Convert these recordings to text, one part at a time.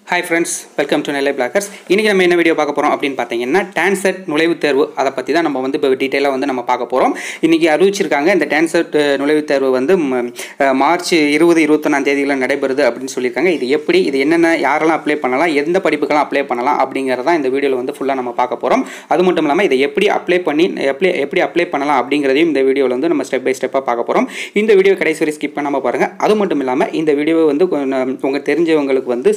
Hi friends, welcome to Nellai Blackers. இன்னைக்கு நம்ம என்ன வீடியோ பார்க்க போறோம் அப்படினு பாத்தீங்கன்னா Tancet நுழைவுத் தேர்வு அத பத்தி தான் நம்ம வந்து டீடைலா வந்து நம்ம பார்க்க போறோம். இன்னைக்கு அறிவிச்சிருக்காங்க இந்த Tancet நுழைவுத் தேர்வு வந்து மார்ச் 20 21 தேதியில நடைபெறுது அப்படினு சொல்லிருக்காங்க. இது எப்படி இது என்னென்ன யாரெல்லாம் அப்ளை பண்ணலாம் எந்த படிப்புக்கெல்லாம் அப்ளை பண்ணலாம் அப்படிங்கறத இந்த வீடியோல வந்து ஃபுல்லா நம்ம பார்க்க போறோம். அது மட்டும் இல்லாம இதை எப்படி அப்ளை பண்ணி எப்படி அப்ளை பண்ணலாம் அப்படிங்கறதையும் இந்த வீடியோல வந்து நம்ம ஸ்டெப் பை ஸ்டெப்பா பார்க்க போறோம். இந்த வீடியோ கடைசி வரை ஸ்கிப் பண்ணாம பாருங்க. அது மட்டும் இல்லாம இந்த வீடியோவை வந்து உங்க தெரிஞ்சவங்களுக்கு வந்து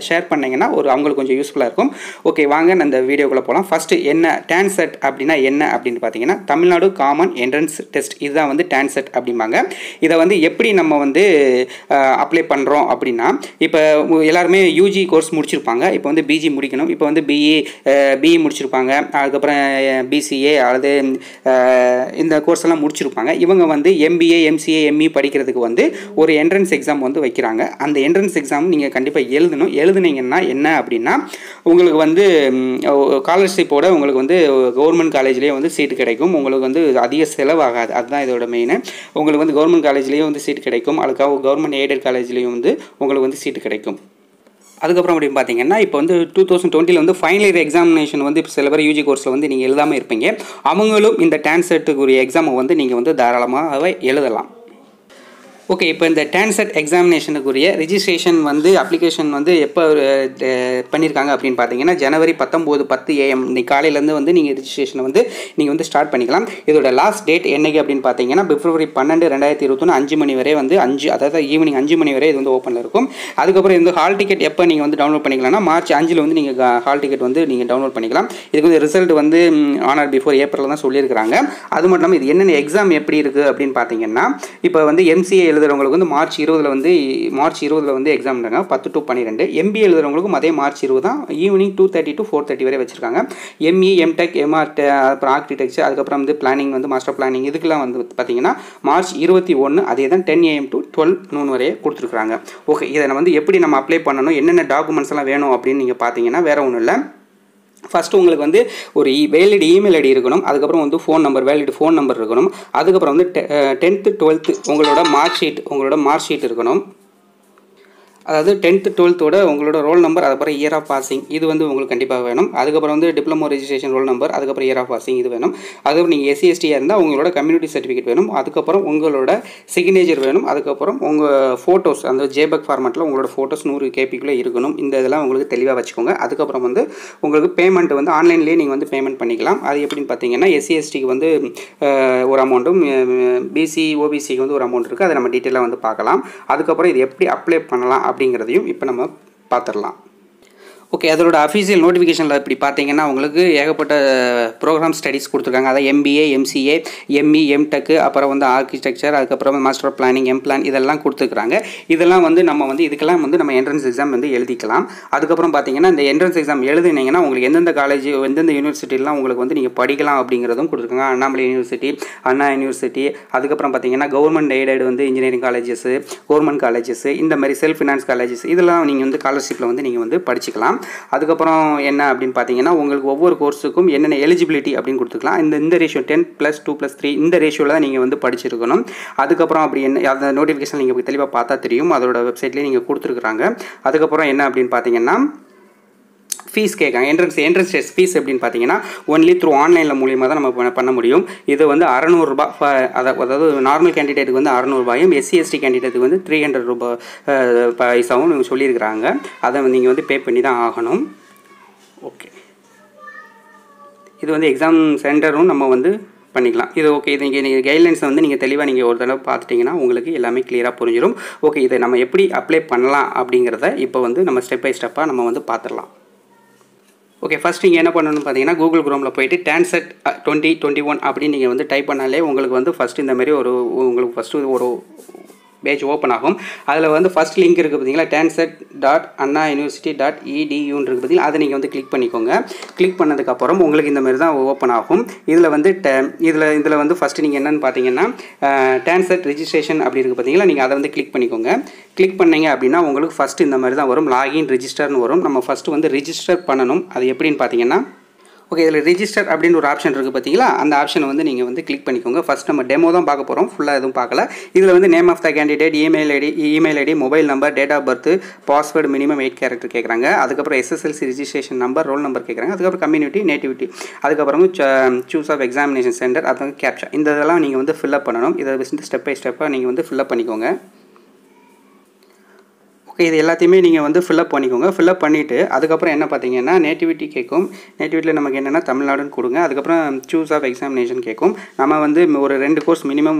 ஷேர் பண்ணீங்கன்னா ஒரு அவங்களுக்கு கொஞ்சம் யூஸ்ஃபுல்லா இருக்கும். ஓகே வாங்க அந்த வீடியோக்குள்ள போலாம். ஃபர்ஸ்ட் என்ன Tancet அப்படினா என்ன அப்படினு பாத்தீங்கன்னா தமிழ்நாடு காமன் என்ட்ரன்ஸ் டெஸ்ட் இதுதான் வந்து Tancet அப்படிம்பாங்க. இத வந்து எப்படி நம்ம வந்து அப்ளை பண்றோம் அப்படினா இப்போ எல்லாரும் யூஜி கோர்ஸ் முடிச்சிருப்பாங்க. இப்போ வந்து பிஜி முடிக்கணும். இப்போ வந்து பிஇ முடிச்சிருப்பாங்க. அதுக்கு அப்புறம் பிசிஏ அல்லது இந்த கோர்ஸ் எல்லாம் முடிச்சிருப்பாங்க. இவங்க வந்து எம்பிஏ எம்சிஏ எம்இ படிக்கிறதுக்கு வந்து ஒரு என்ட்ரன்ஸ் எக்ஸாம் வந்து வைக்கிறாங்க. அந்த என்ட்ரன்ஸ் எக்ஸாம் நீங்க கண்டிப்பா எழுதுனீங்கன்னா என்ன அப்படினா உங்களுக்கு வந்து ஸ்காலர்ஷிப்போட உங்களுக்கு வந்து கவர்மெண்ட் காலேஜ்லயே வந்து சீட் கிடைக்கும். உங்களுக்கு வந்து அதிக செலவாகாது. அதுதான் இதோட மெயின். உங்களுக்கு வந்து கவர்மெண்ட் காலேஜ்லயே வந்து சீட் கிடைக்கும். அதுக்காக கவர்மெண்ட் எய்டட் காலேஜ்லயும் வந்து உங்களுக்கு வந்து சீட் கிடைக்கும். அதுக்கப்புறம் அப்படி பார்த்தீங்கன்னா இப்போ வந்து 2020 வந்து ஃபைனல் இயர் எக்ஸாமினேஷன் வந்து இப்போ சில பேர் யூஜி கோர்ஸில் வந்து நீங்கள் எழுதாமல் இருப்பீங்க. அவங்களும் இந்த Tancetக்குரிய எக்ஸாமை வந்து நீங்கள் வந்து தாராளமாக எழுதலாம். ஓகே இப்போ இந்த Tancet எக்ஸாமினேஷனுக்குரிய ரிஜிஸ்ட்ரேஷன் வந்து அப்ளிகேஷன் வந்து எப்போ பண்ணியிருக்காங்க அப்படின்னு பார்த்தீங்கன்னா ஜனவரி 19:10 AM இன்னைக்கு காலையிலேருந்து வந்து நீங்கள் ரிஜிஸ்ட்ரேஷனை வந்து நீங்கள் வந்து ஸ்டார்ட் பண்ணிக்கலாம். இதோட லாஸ்ட் டேட் என்னைக்கு அப்படின்னு பார்த்தீங்கன்னா பிப்ரவரி 12 2021 5 மணி வரை வந்து அதாவது ஈவினிங் 5 மணி வரை இது வந்து ஓப்பனில் இருக்கும். அதுக்கப்புறம் இந்த ஹால் டிக்கெட் எப்போ நீங்கள் வந்து டவுன்லோட் பண்ணிக்கலாம்னா மார்ச் 5 வந்து நீங்கள் ஹால் டிக்கெட் வந்து நீங்கள் டவுன்லோட் பண்ணிக்கலாம். இதுக்கு வந்து ரிசல்ட் வந்து ஆன் ஆர் பிஃபோர் ஏப்ரல் தான் சொல்லியிருக்காங்க. அது மட்டும் இல்லாமல் இது என்னென்ன எக்ஸாம் எப்படி இருக்குது அப்படின்னு பார்த்தீங்கன்னா இப்போ வந்து எம்சிஏ எழுதுறவங்களுக்கு வந்து மார்ச் 20 வந்து எக்ஸாம் நடங்க 10 to 12. எம்பிஏ எழுதுறவங்களுக்கும் அதே மார்ச் 20 தான் ஈவினிங் 2:30 to 4:30 வரை வச்சிருக்காங்க. எம்இ எம்டெக் எம்ஆர்ட் அப்புறம் ஆர்கிடெக்சர் அதுக்கப்புறம் வந்து பிளானிங் வந்து மாஸ்டர் பிளானிங் இதுக்கெல்லாம் வந்து பார்த்தீங்கன்னா மார்ச் 21 அதே தான் 10 AM to 12 noon வரை கொடுத்துருக்காங்க. ஓகே இதை வந்து எப்படி நம்ம அப்ளை பண்ணணும் என்னென்ன டாக்குமெண்ட்ஸ் எல்லாம் வேணும் அப்படின்னு நீங்கள் பார்த்தீங்கன்னா வேற ஒன்றும் இல்லை. ஃபஸ்ட்டு உங்களுக்கு வந்து ஒரு வேலிட் இமெயில் ஐடி இருக்கணும். அதுக்கப்புறம் வந்து வேலிட் ஃபோன் நம்பர் இருக்கணும். அதுக்கப்புறம் வந்து 10th 12th உங்களோட மார்க் ஷீட் இருக்கணும். அதாவது 10th 12th உங்களோட ரோல் நம்பர் அதுக்கப்புறம் இயர் ஆஃப் பாசிங் இது வந்து உங்களுக்கு கண்டிப்பாக வேணும். அதுக்கப்புறம் வந்து டிப்ளமோ ரெஜிஸ்ட்ரேஷன் ரோல் நம்பர் அதுக்கப்புறம் இயர் ஆஃப் பாசிங் இது வேணும். அதுக்கப்புறம் நீங்கள் எஸ்சிஎஸ்டியாக இருந்தால் உங்களோட கம்யூனிட்டி சர்டிஃபிகேட் வேணும். அதுக்கப்புறம் உங்களோட சிக்னேச்சர் வேணும். அதுக்கப்புறம் உங்கள் ஃபோட்டோஸ் அந்த ஜேபக் ஃபார்மேட்டில் உங்களோட ஃபோட்டோஸ் 100 KBக்குள்ளே இருக்கணும். இந்த இதெல்லாம் உங்களுக்கு தெளிவாக வச்சுக்கோங்க. அதுக்கப்புறம் வந்து உங்களுக்கு பேமெண்ட் வந்து ஆன்லைன்லேயே நீங்கள் வந்து பேமெண்ட் பண்ணிக்கலாம். அது எப்படின்னு பார்த்தீங்கன்னா எஸ்சிஎஸ்டிக்கு வந்து ஒரு அமௌண்ட்டும் பிசி ஓபிசிக்கு வந்து ஒரு அமௌண்ட் இருக்குது. அதை நம்ம டீட்டெயிலாக வந்து பார்க்கலாம். அதுக்கப்புறம் இது எப்படி அப்ளை பண்ணலாம் அப்படிங்கிறதையும் இப்போ நம்ம பார்த்துடலாம். ஓகே அதோட அஃபீஷியல் நோட்டிஃபிகேஷனில் இப்படி பார்த்தீங்கன்னா உங்களுக்கு ஏகப்பட்ட ப்ரோக்ராம் ஸ்டடீஸ் கொடுத்துருக்காங்க. அதாவது எம்பிஏ எம்சிஏ எம்இ எம்டெக் அப்புறம் வந்து ஆர்கிடெக்சர் அதுக்கப்புறம் மாஸ்டர் பிளானிங் எம்பிளான் இதெல்லாம் கொடுத்துருக்காங்க. இதெல்லாம் வந்து நம்ம வந்து இதுக்கெல்லாம் வந்து நம்ம என்ட்ரன்ஸ் எக்ஸாம் வந்து எழுதிக்கலாம். அதுக்கப்புறம் பார்த்தீங்கன்னா இந்த என்ட்ரன்ஸ் எக்ஸாம் எழுதினீங்கன்னா உங்களுக்கு எந்தெந்த காலேஜ் எந்தெந்த யூனிவர்சிட்டிலாம் உங்களுக்கு வந்து நீங்கள் படிக்கலாம் அப்படிங்கிறதும் கொடுத்துருக்காங்க. அண்ணாமலை யூனிவர்சிட்டி அண்ணா யூனிவர்சிட்டி அதுக்கப்புறம் பார்த்தீங்கன்னா கவர்மெண்ட் எய்டட் வந்து இன்ஜினியரிங் காலேஜஸ் கவர்மெண்ட் காலேஜஸ் இந்த மாதிரி செல்ஃப் ஃபினான்ஸ் காலேஜஸ் இதெல்லாம் நீங்கள் வந்து ஸ்காலர்ஷிப்பில் வந்து நீங்கள் வந்து படிச்சுக்கலாம். அதுக்கப்புறம் என்ன அப்படின்னு பார்த்தீங்கன்னா உங்களுக்கு ஒவ்வொரு கோர்ஸுக்கும் என்னென்ன எலிஜிபிலிட்டி அப்படின்னு கொடுத்துக்கலாம். இந்த ரேஷியோ 10+2+3 இந்த ரேஷியோவில் தான் நீங்கள் வந்து படிச்சிருக்கணும். அதுக்கப்புறம் அப்படி என்ன அந்த நோட்டிஃபிகேஷன் நீங்கள் தெளிவாக பார்த்தா தெரியும். அதோட வெப்சைட்லேயே நீங்கள் கொடுத்துருக்குறாங்க. அதுக்கப்புறம் என்ன அப்படின்னு பார்த்தீங்கன்னா ஃபீஸ் கேட்காங்க. என்ட்ரன்ஸ் டெஸ்ட் ஃபீஸ் எப்படின்னு பார்த்தீங்கன்னா ஒன்லி த்ரூ ஆன்லைனில் மூலியமாக தான் நம்ம பண்ண முடியும். இது வந்து ₹600 அதாவது நார்மல் கேண்டிடேட்டுக்கு வந்து ₹600 எஸ்சிஎஸ்டி கேண்டிடேட்டுக்கு வந்து ₹300 பைசாவும் நீங்கள் சொல்லியிருக்கிறாங்க. அதை நீங்கள் வந்து பே பண்ணி தான் ஆகணும். ஓகே இது வந்து எக்ஸாம் சென்டரும் நம்ம வந்து பண்ணிக்கலாம். இது ஓகே இது நீங்கள் கைட்லைன்ஸை வந்து நீங்கள் தெளிவாக நீங்கள் ஒரு தடவை பார்த்துட்டிங்கன்னா உங்களுக்கு எல்லாமே கிளியராக புரிஞ்சிடும். ஓகே இதை நம்ம எப்படி அப்ளை பண்ணலாம் அப்படிங்கிறத இப்போ வந்து நம்ம ஸ்டெப் பை ஸ்டெப்பாக நம்ம வந்து பார்த்துடலாம். ஓகே ஃபஸ்ட் நீங்கள் என்ன பண்ணணும்னு பார்த்தீங்கன்னா கூகுள் குரோமில் போய்ட்டு Tancet 2021 அப்படின்னு நீங்கள் வந்து டைப் பண்ணாலே உங்களுக்கு வந்து ஃபஸ்ட்டு இந்த மாதிரி உங்களுக்கு ஃபஸ்ட்டு ஒரு பேஜ் ஓப்பன் ஆகும். அதில் வந்து ஃபஸ்ட் லிங்க் இருக்குது பார்த்தீங்களா tancet.annauniversity.edu இருக்குது பார்த்தீங்களா அதை நீங்கள் வந்து கிளிக் பண்ணிக்கோங்க. கிளிக் பண்ணதுக்கப்புறம் உங்களுக்கு இந்த மாதிரி தான் ஓப்பன் ஆகும். இதில் வந்து இதில் வந்து ஃபஸ்ட்டு நீங்கள் என்னென்னு பார்த்தீங்கன்னா Tancet ரிஜிஸ்ட்ரேஷன் அப்படி இருக்குது பார்த்தீங்களா நீங்கள் அதை வந்து கிளிக் பண்ணிக்கோங்க. கிளிக் பண்ணிங்க அப்படின்னா உங்களுக்கு ஃபஸ்ட்டு இந்த மாதிரி தான் வரும் லாகின் ரிஜிஸ்டர்னு வரும். நம்ம ஃபஸ்ட்டு வந்து ரிஜிஸ்டர் பண்ணணும். அது எப்படின்னு பார்த்தீங்கன்னா ஓகே, இதில் ரிஜிஸ்டர் அப்படின்னு ஒரு ஆப்ஷன் இருக்குது பார்த்தீங்களா, அந்த ஆப்ஷனை வந்து நீங்கள் வந்து கிளிக் பண்ணிக்கோங்க. ஃபஸ்ட் நம்ம டெமோ தான் பார்க்க போகிறோம், ஃபுல்லாக எதுவும் பார்க்கல. இதில் வந்து name of the candidate, email ID, mobile number, date of birth, password minimum 8 character கேட்குறாங்க. அதுக்கப்புறம் SSLC registration number, roll number கேட்குறாங்க. அதுக்கப்புறம் கம்யூனிட்டி, நேட்டிவிட்டி, அதுக்கப்புறம் சூஸ் ஆஃப் எக்ஸாமினேஷன் சென்டர், அது வந்து கேப்சா. இந்த இதெல்லாம் நீங்கள் வந்து ஃபில்அப் பண்ணணும். இதை வந்து ஸ்டெப் பை ஸ்டெப்பாக நீங்கள் வந்து ஃபில்அப் பண்ணிக்கோங்க. ஓகே, இது எல்லாத்தையுமே நீங்கள் வந்து ஃபில்அப் பண்ணிக்கோங்க. ஃபில்அப் பண்ணிவிட்டு அதுக்கப்புறம் என்ன பார்த்தீங்கன்னா நேட்டிவிட்டி கேட்கும். நேட்டிவிட்டியில் நமக்கு என்னென்னா தமிழ்நாடுன்னு கொடுங்க. அதுக்கப்புறம் சூஸ் ஆஃப் எக்ஸாமினேஷன் கேட்கும். நம்ம வந்து ஒரு 2 கோர்ஸ் மினிமம்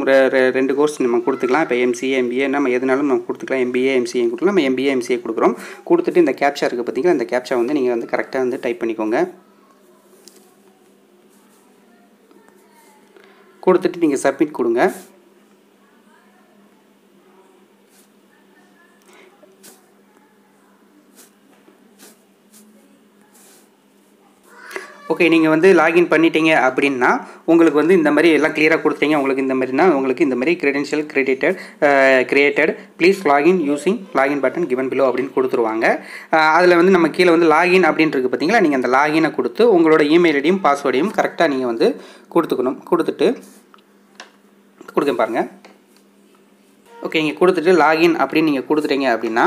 2 கோர்ஸ் நம்ம கொடுத்துக்கலாம். இப்போ எம்சிஏ, எம்பிஏ நம்ம எதுனாலும் நம்ம கொடுத்துக்கலாம். எம்பிஏ, எம்சிஏ கொடுக்கலாம். நம்ம எம்பிஏ, எம்சிஏ கொடுக்குறோம். கொடுத்துட்டு இந்த கேப்சா இருக்குது பார்த்தீங்களா, இந்த கேப்சா வந்து நீங்கள் வந்து கரெக்டாக வந்து டைப் பண்ணிக்கோங்க. கொடுத்துட்டு நீங்கள் சப்மிட் கொடுங்க. ஓகே, நீங்கள் வந்து லாகின் பண்ணிட்டீங்க அப்படின்னா உங்களுக்கு வந்து இந்த மாதிரி எல்லாம் கிளியராக கொடுத்தீங்க. உங்களுக்கு இந்த மாதிரினா உங்களுக்கு இந்த மாதிரி credential created please login using login button given below அப்படின்னு கொடுத்துருவாங்க. அதில் வந்து நம்ம கீழே வந்து லாகின் அப்படின்றது பார்த்தீங்களா, நீங்கள் அந்த லாகினை கொடுத்து உங்களோட இமெயில் ஐடியும் பாஸ்வேர்டையும் கரெக்டாக நீங்கள் வந்து கொடுத்துக்கணும். கொடுத்துட்டு கொடுக்க பாருங்கள். ஓகே, இங்கே கொடுத்துட்டு லாகின் அப்படின்னு நீங்கள் கொடுத்துட்டீங்க அப்படின்னா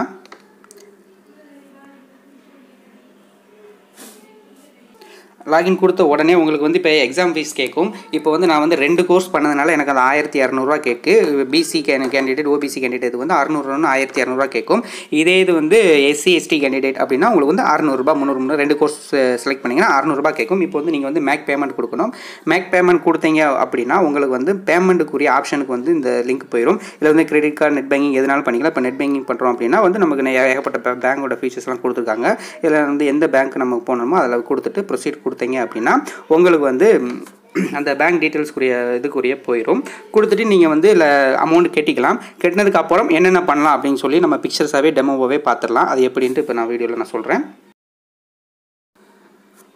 லாகின் கொடுத்த உடனே உங்களுக்கு வந்து இப்போ எக்ஸாம் ஃபீஸ் கேட்கும். இப்போ வந்து நான் வந்து 2 கோர்ஸ் பண்ணதுனால எனக்கு அது 1200 கேட்கு. பிசி கேண்டிடேட், ஓபிசி கேண்டிடேட் வந்து 600 1200 கேட்கும். இதே இது வந்து எஸ்சி எஸ்டி கேண்டிடேட் அப்படின்னா உங்களுக்கு வந்து 600 300 2 கோர்ஸ் செலக்ட் பண்ணிங்கன்னா 600 கேட்கும். இப்போ வந்து நீங்கள் வந்து மேக் பேமெண்ட் கொடுக்கணும். மேக் பேமெண்ட் கொடுத்தீங்க அப்படின்னா உங்களுக்கு வந்து பேமெண்ட்டுக்குரிய ஆப்ஷனுக்கு வந்து இந்த லிங்க் போயிடும். இதில் வந்து கிரெடிட் கார்டு, நெட் பேங்கிங் எதுனாலும் பண்ணிக்கலாம். இப்போ நெட் பேங்கிங் பண்ணுறோம் அப்படின்னா வந்து நமக்கு ஏகப்பட்ட பேங்கோட ஃபீச்சர்ஸ்லாம் கொடுத்துருக்காங்க. இதில் வந்து எந்த பேங்க் நம்ம போனோமோ அதில் கொடுத்துட்டு ப்ரொசீட் கொடுத்தீங்க அப்படின்னா உங்களுக்கு வந்து அந்த பேங்க் டீட்டெயில்ஸ்க்குரிய இதுக்குரிய போயிடும். கொடுத்துட்டு நீங்கள் வந்து இல்லை அமௌண்ட் கட்டிக்கலாம். கட்டினதுக்கு அப்புறம் என்னென்ன பண்ணலாம் அப்படின்னு சொல்லி நம்ம பிக்சர்ஸாகவே டெமோவாகவே பார்த்துடலாம். அது எப்படின்ட்டு இப்போ நான் வீடியோவில் நான் சொல்கிறேன்.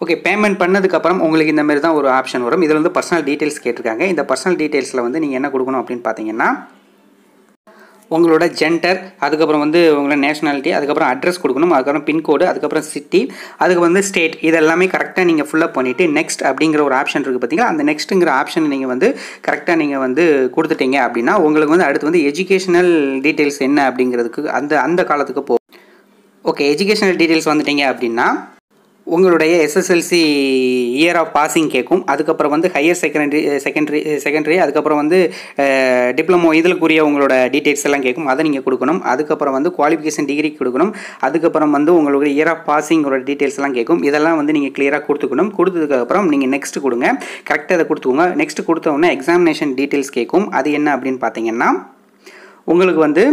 ஓகே, பேமெண்ட் பண்ணதுக்கப்புறம் உங்களுக்கு இந்த மாதிரி தான் ஒரு ஆப்ஷன் வரும். இதில் வந்து பர்சனல் டீட்டெயில்ஸ் கேட்டிருக்காங்க. இந்த பர்சனல் டீட்டெயில்ஸில் வந்து நீங்கள் என்ன கொடுக்கணும் அப்படின்னு பார்த்தீங்கன்னா உங்களோட ஜெண்டர், அதுக்கப்புறம் வந்து உங்களோட நேஷனாலிட்டி, அதுக்கப்புறம் அட்ரஸ் கொடுக்கணும், அதுக்கப்புறம் பின்கோடு, அதுக்கப்புறம் சிட்டி, அதுக்கு வந்து ஸ்டேட், இதெல்லாமே கரெக்டாக நீங்கள் ஃபில்அப் பண்ணிவிட்டு நெக்ஸ்ட் அப்படிங்கிற ஒரு ஆப்ஷன் இருக்குது பார்த்தீங்களா, அந்த நெக்ஸ்ட்டுங்கிற ஆப்ஷன் நீங்கள் வந்து கரெக்டாக நீங்கள் வந்து கொடுத்துட்டீங்க அப்படின்னா உங்களுக்கு வந்து அடுத்து வந்து எஜுகேஷனல் டீட்டெயில்ஸ் என்ன அப்படிங்கிறதுக்கு அந்த காலத்துக்கு போகும். ஓகே, எஜுகேஷனல் டீட்டெயில்ஸ் வந்துட்டீங்க அப்படின்னா உங்களுடைய எஸ்எஸ்எல்சி இயர் ஆஃப் பாசிங் கேட்கும். அதுக்கப்புறம் வந்து ஹையர் செகண்டரி அதுக்கப்புறம் வந்து டிப்ளமோ இதுக்குரிய உங்களோட டீட்டெயில்ஸ் எல்லாம் கேட்கும். அதை நீங்கள் கொடுக்கணும். அதுக்கப்புறம் வந்து குவாலிஃபிகேஷன் டிகிரி கொடுக்கணும். அதுக்கப்புறம் வந்து உங்களுடைய இயர் ஆஃப் பாசிங்கோட டீட்டெயில்ஸ் எல்லாம் கேட்கும். இதெல்லாம் வந்து நீங்கள் கிளியராக கொடுத்துக்கணும். கொடுத்ததுக்கப்புறம் நீங்கள் நெக்ஸ்ட் கொடுங்க. கரெக்டாக அதை கொடுத்துக்கோங்க. நெக்ஸ்ட் கொடுத்த உடனே எக்ஸாமினேஷன் டீட்டெயில்ஸ் கேட்கும். அது என்ன அப்படின்னு பார்த்தீங்கன்னா உங்களுக்கு வந்து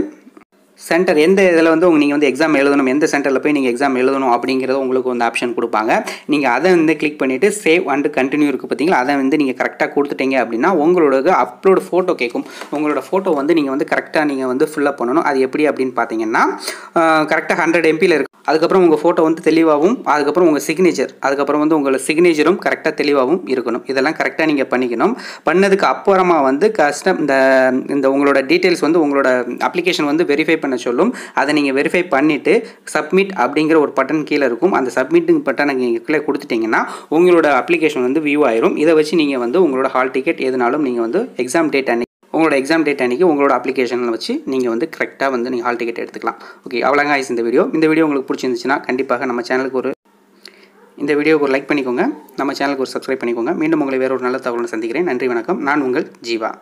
சென்டர் எந்த இதில் வந்து நீங்கள் வந்து எக்ஸாம் எழுதணும், எந்த சென்டரில் போய் நீங்கள் எக்ஸாம் எழுதணும் அப்படிங்கிறத உங்களுக்கு வந்து ஆப்ஷன் கொடுப்பாங்க. நீங்கள் அதை வந்து கிளிக் பண்ணிவிட்டு சேவ் அண்ட் கண்டினியூ இருக்குது பார்த்தீங்களா, அதை வந்து நீங்கள் கரெக்டாக கொடுத்துட்டீங்க அப்படின்னா உங்களோட அப்லோடு ஃபோட்டோ கேட்கும். உங்களோட ஃபோட்டோ வந்து நீங்கள் வந்து கரெக்டாக நீங்கள் வந்து ஃபில்அப் பண்ணணும். அது எப்படி அப்படின்னு பார்த்தீங்கன்னா கரெக்டாக 100 MBயில் இருக்கும். அதுக்கப்புறம் உங்கள் ஃபோட்டோ வந்து தெளிவாகவும், அதுக்கப்புறம் உங்கள் சிக்னேச்சர், அதுக்கப்புறம் வந்து உங்களோட சிக்னேச்சரும் கரெக்டாக தெளிவாகவும் இருக்கணும். இதெல்லாம் கரெக்டாக நீங்கள் பண்ணிக்கணும். பண்ணதுக்கு அப்புறமா வந்து இந்த உங்களோட டீட்டெயில்ஸ் வந்து உங்களோட அப்ளிகேஷன் வந்து வெரிஃபை பண்ண சொல்லும். அதை நீங்கள் வெரிஃபை பண்ணிவிட்டு சப்மிட் அப்படிங்கிற ஒரு பட்டன் கீழே இருக்கும். அந்த சப்மிட்டிங் பட்டனை நீங்கள் கீழே கொடுத்துட்டிங்கன்னா உங்களோட அப்ளிகேஷன் வந்து வியூ ஆயிரும். இதை வச்சு நீங்கள் வந்து உங்களோட ஹால் டிக்கெட் எதுனாலும் நீங்கள் வந்து எக்ஸாம் டேட் உங்களோட எக்ஸாம் டேட் அன்றைக்கி உங்களோட அப்ளிகேஷனில் வச்சு நீங்கள் வந்து கரெக்டாக வந்து நீங்கள் ஹால் டிக்கெட் எடுத்துக்கலாம். ஓகே, அவ்வளோங்க ஆயிடுச்சு இந்த வீடியோ உங்களுக்கு பிடிச்சிருந்துச்சுன்னா கண்டிப்பாக நம்ம சேனலுக்கு இந்த வீடியோவுக்கு ஒரு லைக் பண்ணிக்கோங்க. நம்ம சேனலுக்கு ஒரு சப்ஸ்கிரைப் பண்ணிக்கோங்க. மீண்டும் உங்களை வேறு ஒரு நல்ல தகவலை சந்திக்கிறேன். நன்றி, வணக்கம். நான் உங்கள் ஜீவா.